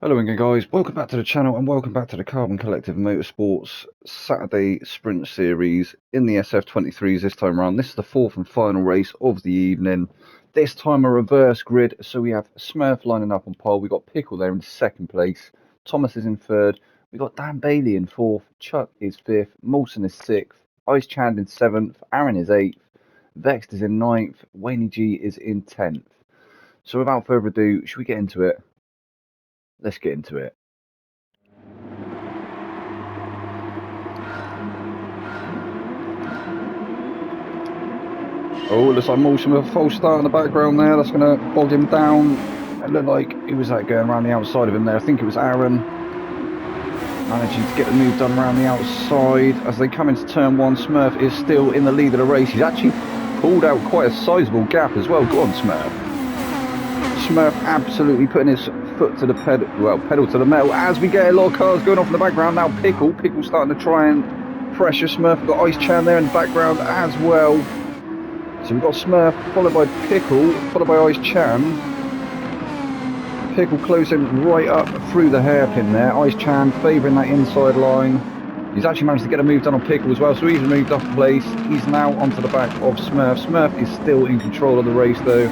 Hello again guys, welcome back to the channel and welcome back to the Carbon Collective Motorsports Saturday Sprint Series in the Sf23s this time around. This is the fourth and final race of the evening. This time a reverse grid, so we have Smurf lining up on pole, we got Pickle there in second place, Thomas is in third, we got Dan Bailey in fourth, Chuck is fifth, Molson is sixth, Ice Chand in seventh, Aaron is eighth, Vexed is in ninth, Wayne G is in 10th. So without further ado, should we get into it? Let's get into it. Oh, looks like Molson with a false start in the background there. That's going to bog him down. It looked like he was going around the outside of him there. I think it was Aaron managing to get the move done around the outside. As they come into turn one, Smurf is still in the lead of the race. He's actually pulled out quite a sizable gap as well. Go on, Smurf. Smurf absolutely putting his foot to the pedal to the metal as we get a lot of cars going off in the background. Now Pickle starting to try and pressure Smurf. We've got Ice Chan there in the background as well. So we've got Smurf followed by Pickle, followed by Ice Chan. Pickle closing right up through the hairpin there. Ice Chan favouring that inside line. He's actually managed to get a move done on Pickle as well, so he's moved off place. He's now onto the back of Smurf. Smurf is still in control of the race though.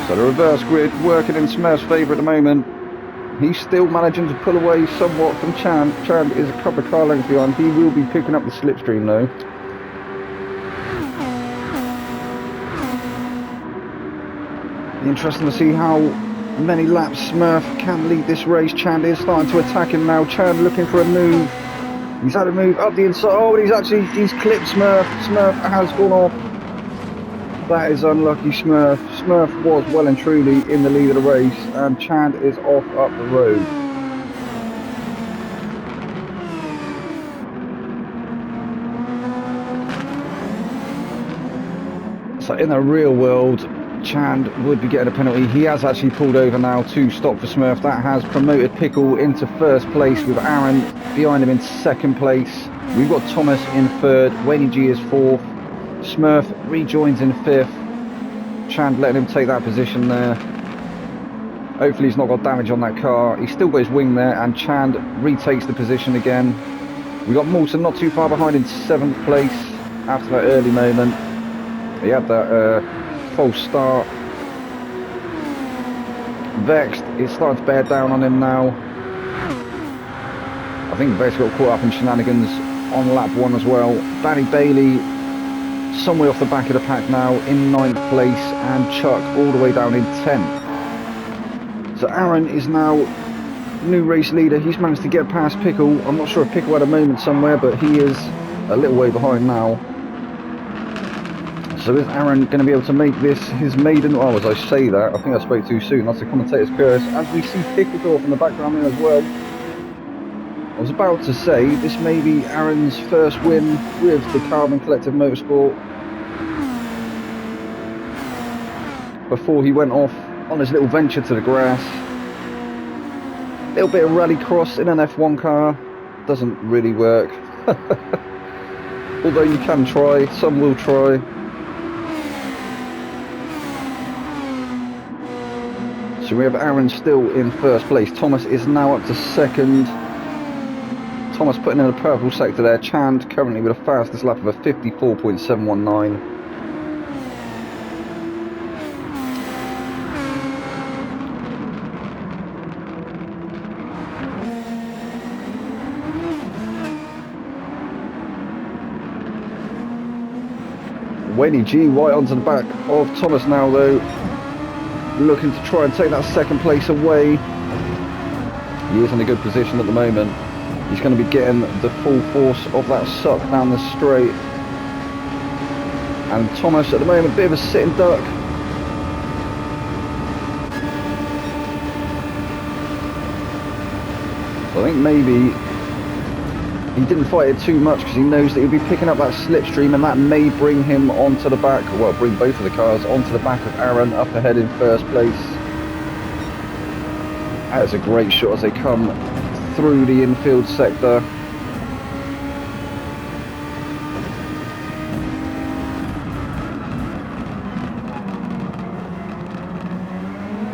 So the reverse grid working in Smurf's favour at the moment. He's still managing to pull away somewhat from Chand. Chand is a couple of car lengths behind. He will be picking up the slipstream though. Interesting to see how many laps Smurf can lead this race. Chand is starting to attack him now. Chand looking for a move. He's had a move up the inside. Oh, and he's clipped Smurf. Smurf has gone off. That is unlucky Smurf. Smurf was well and truly in the lead of the race and Chand is off up the road. So in the real world, Chand would be getting a penalty. He has actually pulled over now to stop for Smurf. That has promoted Pickle into first place with Aaron behind him in second place. We've got Thomas in third, Wayne G is fourth. Smurf rejoins in fifth. Chand letting him take that position there. Hopefully he's not got damage on that car. He's still got his wing there and Chand retakes the position again. We got Molson not too far behind in seventh place after that early moment. He had that false start. Vexed is starting to bear down on him now. I think Vexed got caught up in shenanigans on lap one as well. Danny Bailey somewhere off the back of the pack now in 9th place and Chuck all the way down in 10th. So Aaron is now new race leader. He's managed to get past Pickle. I'm not sure if Pickle had a moment somewhere, but he is a little way behind now. So is Aaron going to be able to make this his maiden? Oh, as I say that, I think I spoke too soon. That's the commentator's curse. As we see Pickle go off in the background there as well. I was about to say, this may be Aaron's first win with the Carbon Collective Motorsport before he went off on his little venture to the grass. Little bit of rallycross in an F1 car, doesn't really work. Although you can try, some will try. So we have Aaron still in first place. Thomas is now up to second. Thomas putting in a purple sector there. Chand currently with the fastest lap of a 54.719. Wayne G right onto the back of Thomas now though. Looking to try and take that second place away. He is in a good position at the moment. He's going to be getting the full force of that suck down the straight. And Thomas at the moment, bit of a sitting duck. So I think maybe he didn't fight it too much because he knows that he'll be picking up that slipstream and that may bring him onto the back, well, bring both of the cars onto the back of Aaron up ahead in first place. That is a great shot as they come through the infield sector.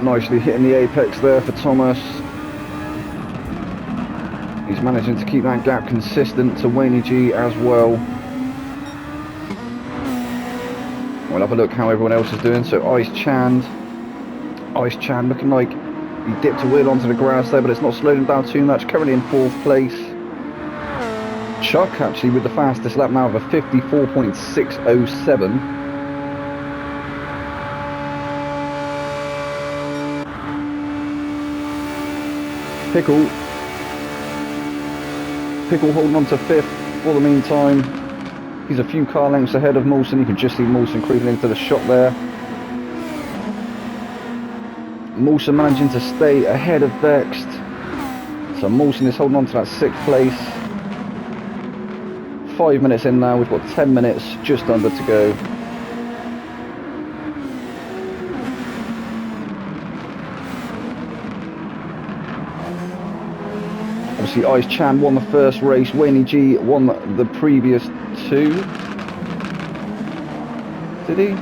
Nicely hitting the apex there for Thomas. He's managing to keep that gap consistent to Wayne G as well. We'll have a look how everyone else is doing. So Ice Chan looking like he dipped a wheel onto the grass there, but it's not slowed him down too much. Currently in 4th place. Chuck actually with the fastest lap now of a 54.607. Pickle holding on to 5th for the meantime. He's a few car lengths ahead of Mawson. You can just see Mawson creeping into the shot there. Mawson managing to stay ahead of Vext. So Mawson is holding on to that 6th place. 5 minutes in now, we've got 10 minutes just under to go. Obviously Ice Chan won the first race, Wayne G won the previous 2. Did he?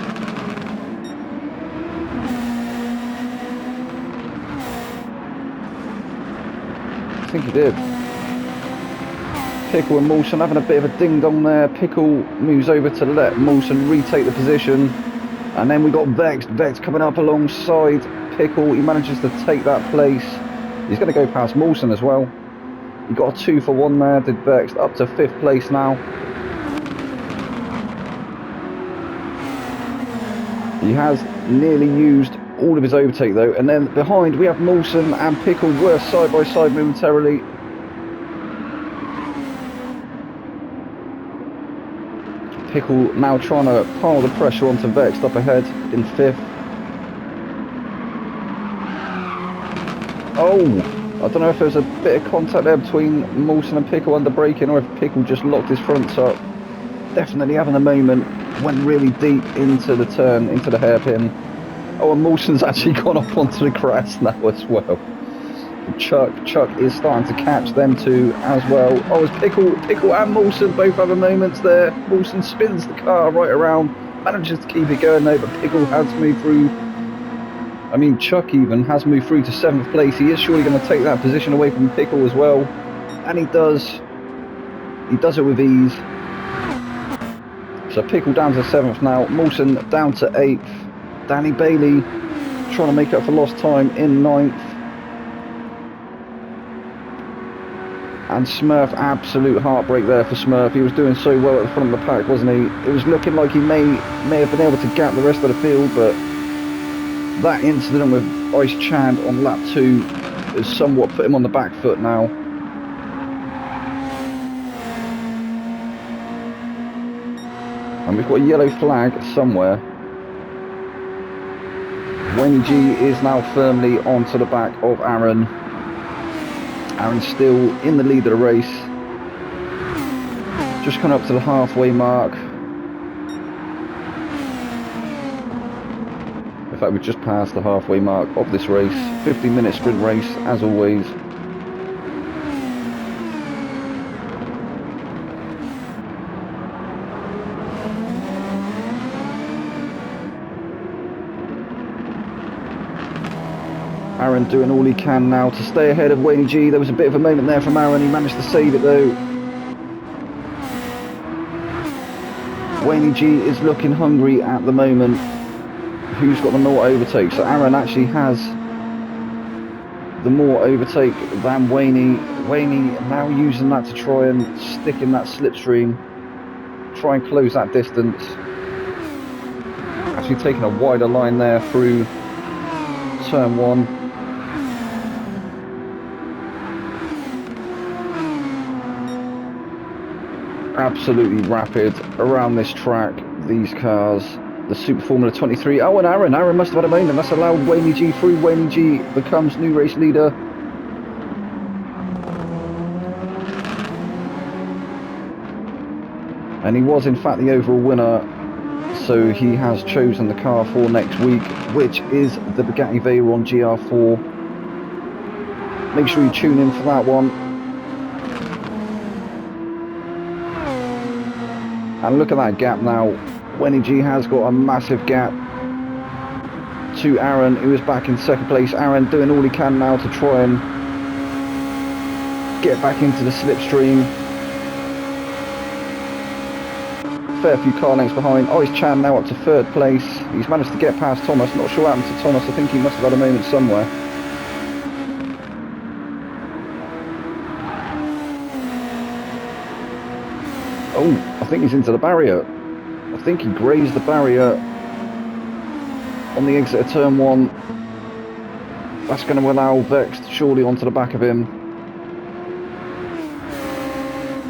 I think he did. Pickle and Mawson having a bit of a ding-dong there. Pickle moves over to let Mawson retake the position. And then we got Vext. Vext coming up alongside Pickle. He manages to take that place. He's going to go past Mawson as well. He got a 2 for 1 there, did Vext, up to 5th place now. He has nearly used all of his overtake though. And then behind we have Mawson and Pickle were side by side momentarily. Pickle now trying to pile the pressure onto Vext up ahead in 5th. Oh, I don't know if there was a bit of contact there between Mawson and Pickle under braking, or if Pickle just locked his fronts up. Definitely having a moment, went really deep into the turn, into the hairpin. Oh, and Mawson's actually gone up onto the grass now as well. Chuck is starting to catch them two as well. Oh, it's Pickle and Mawson both have a moment there. Mawson spins the car right around, manages to keep it going though, but Pickle has moved through. I mean, Chuck even has moved through to 7th place. He is surely going to take that position away from Pickle as well. And he does. He does it with ease. So Pickle down to 7th now. Mawson down to 8th. Danny Bailey trying to make up for lost time in 9th. And Smurf, absolute heartbreak there for Smurf. He was doing so well at the front of the pack, wasn't he? It was looking like he may have been able to gap the rest of the field, but that incident with Ice Chan on lap 2 has somewhat put him on the back foot now. And we've got a yellow flag somewhere. Wayne G is now firmly onto the back of Aaron. Aaron's still in the lead of the race. Just coming up to the halfway mark. In fact, we've just passed the halfway mark of this race. 15-minute sprint race, as always. Aaron doing all he can now to stay ahead of Wayne G. There was a bit of a moment there from Aaron. He managed to save it though. Wayne G is looking hungry at the moment. Who's got the more overtake? So Aaron actually has the more overtake than Wayne. Wayne now using that to try and stick in that slipstream. Try and close that distance. Actually taking a wider line there through turn 1. Absolutely rapid around this track, these cars, the Super Formula 23. Oh, and Aaron must have had a moment. That's allowed Wayne G through. Wayne G becomes new race leader. And he was in fact the overall winner, so he has chosen the car for next week, which is the Bugatti Veyron GR4. Make sure you tune in for that one. And look at that gap now. Wayne G has got a massive gap. to Aaron, who is back in second place. Aaron doing all he can now to try and get back into the slipstream. Fair few car lengths behind. Oh, it's Chan now up to third place. He's managed to get past Thomas. Not sure what happened to Thomas. I think he must have had a moment somewhere. Oh, I think he's into the barrier. I think he grazed the barrier on the exit of turn 1. That's going to allow Vex surely onto the back of him.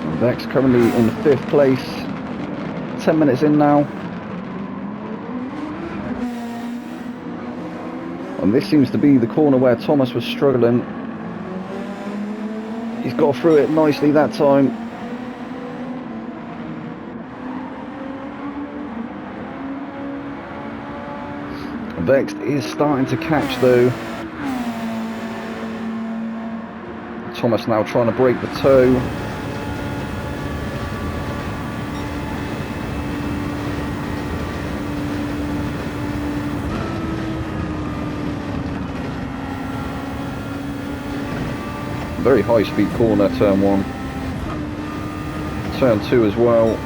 And Vex currently in 5th place. 10 minutes in now. And this seems to be the corner where Thomas was struggling. He's got through it nicely that time. Vex is starting to catch though. Thomas now trying to break the toe. Very high speed corner, turn 1. Turn 2 as well.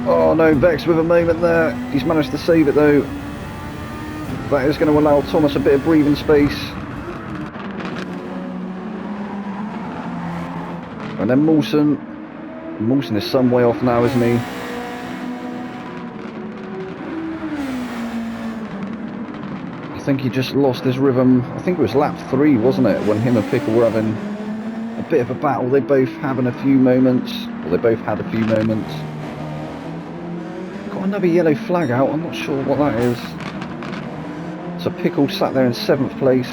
Oh no, Vex with a moment there. He's managed to save it though. That is going to allow Thomas a bit of breathing space. And then Mawson. Mawson is some way off now, isn't he? I think he just lost his rhythm. I think it was lap 3, wasn't it, when him and Pickle were having a bit of a battle. They both having a few moments. Well, they both had a few moments. Got another yellow flag out. I'm not sure what that is. So Pickle sat there in 7th place.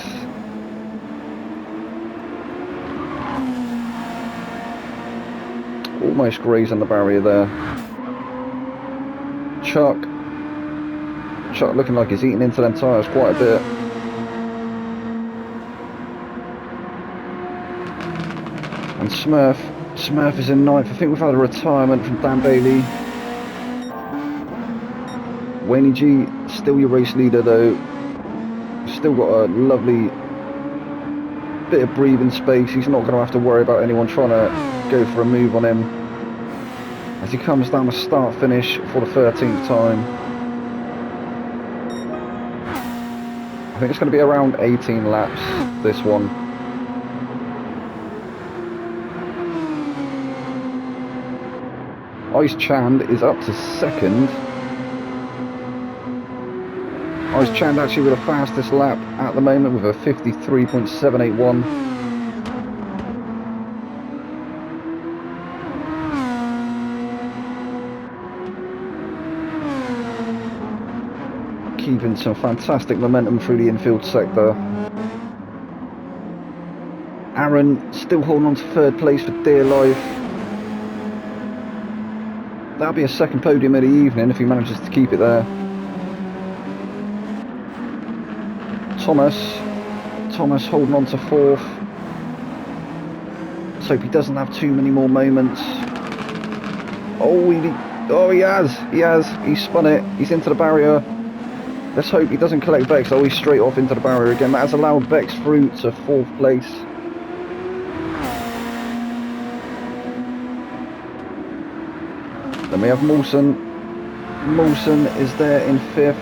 Almost grazing the barrier there. Chuck looking like he's eating into them tyres quite a bit. And Smurf is in 9th. I think we've had a retirement from Dan Bailey. Wayne G, still your race leader though. Still got a lovely bit of breathing space. He's not going to have to worry about anyone trying to go for a move on him as he comes down the start finish for the 13th time. I think it's going to be around 18 laps, this one. Ice Chand is up to 2nd. Ice Chand actually with the fastest lap at the moment with a 53.781. Keeping some fantastic momentum through the infield sector. Aaron still holding on to 3rd place for dear life. That'll be a 2nd podium of the evening if he manages to keep it there. Thomas holding on to 4th. Let's hope he doesn't have too many more moments. Oh, he has. He's spun it. He's into the barrier. Let's hope he doesn't collect Vex. Oh, he's straight off into the barrier again. That has allowed Vex through to 4th place. Then we have Mawson. Mawson is there in 5th.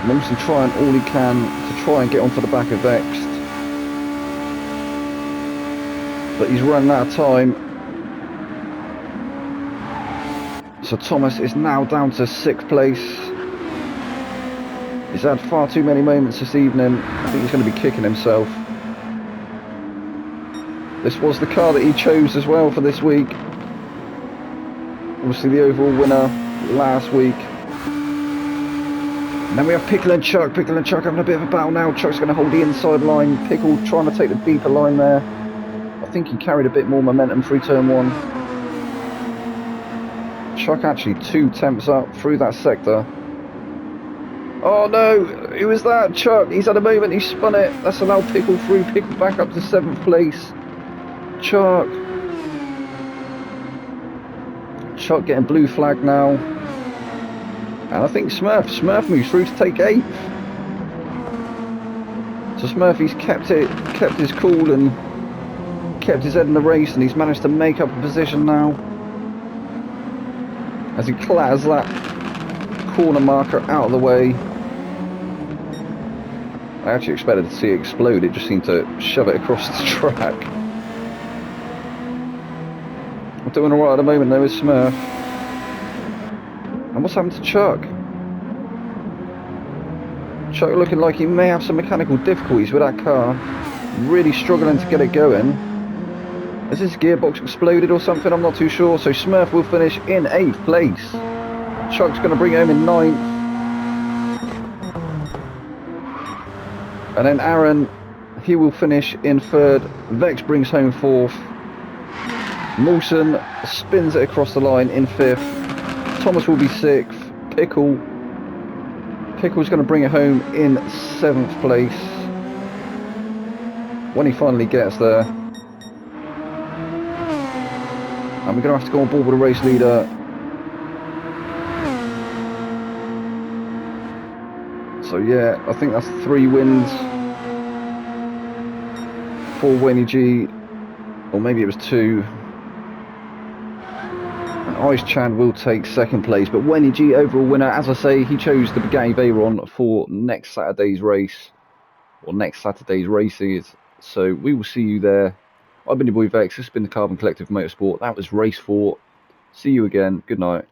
Mawson trying all he can to try and get onto the back of Vex. But he's running out of time. So Thomas is now down to 6th place. He's had far too many moments this evening. I think he's going to be kicking himself. This was the car that he chose as well for this week. Obviously the overall winner last week. And then we have Pickle and Chuck. Pickle and Chuck having a bit of a battle now. Chuck's going to hold the inside line. Pickle trying to take the deeper line there. I think he carried a bit more momentum through turn 1. Chuck actually 2 temps up through that sector. Oh no, who was that? Chuck, he's had a moment, he spun it. That's allowed Pickle through. Pickle back up to 7th place. Chuck. Chuck getting blue flag now. And I think Smurf moves through to take 8th. So Smurfy's kept his cool and kept his head in the race, and he's managed to make up a position now. As he clatters that corner marker out of the way. I actually expected to see it explode, it just seemed to shove it across the track. I'm doing alright at the moment though with Smurf. And what's happened to Chuck? Chuck looking like he may have some mechanical difficulties with that car. Really struggling to get it going. Has his gearbox exploded or something? I'm not too sure. So Smurf will finish in 8th place. Chuck's going to bring it home in 9th. And then Aaron, he will finish in 3rd. Vex brings home 4th. Mawson spins it across the line in 5th. Thomas will be 6th. Pickle's going to bring it home in 7th place. When he finally gets there. And we're going to have to go on board with the race leader. So yeah, I think that's 3 wins for Wayne G. Or maybe it was 2. And Ice Chan will take 2nd place. But Wayne G overall winner. As I say, he chose the Bugatti Veyron for next Saturday's race. Or next Saturday's races. So we will see you there. I've been your boy Vex. This has been the Carbon Collective Motorsport. That was race 4. See you again. Good night.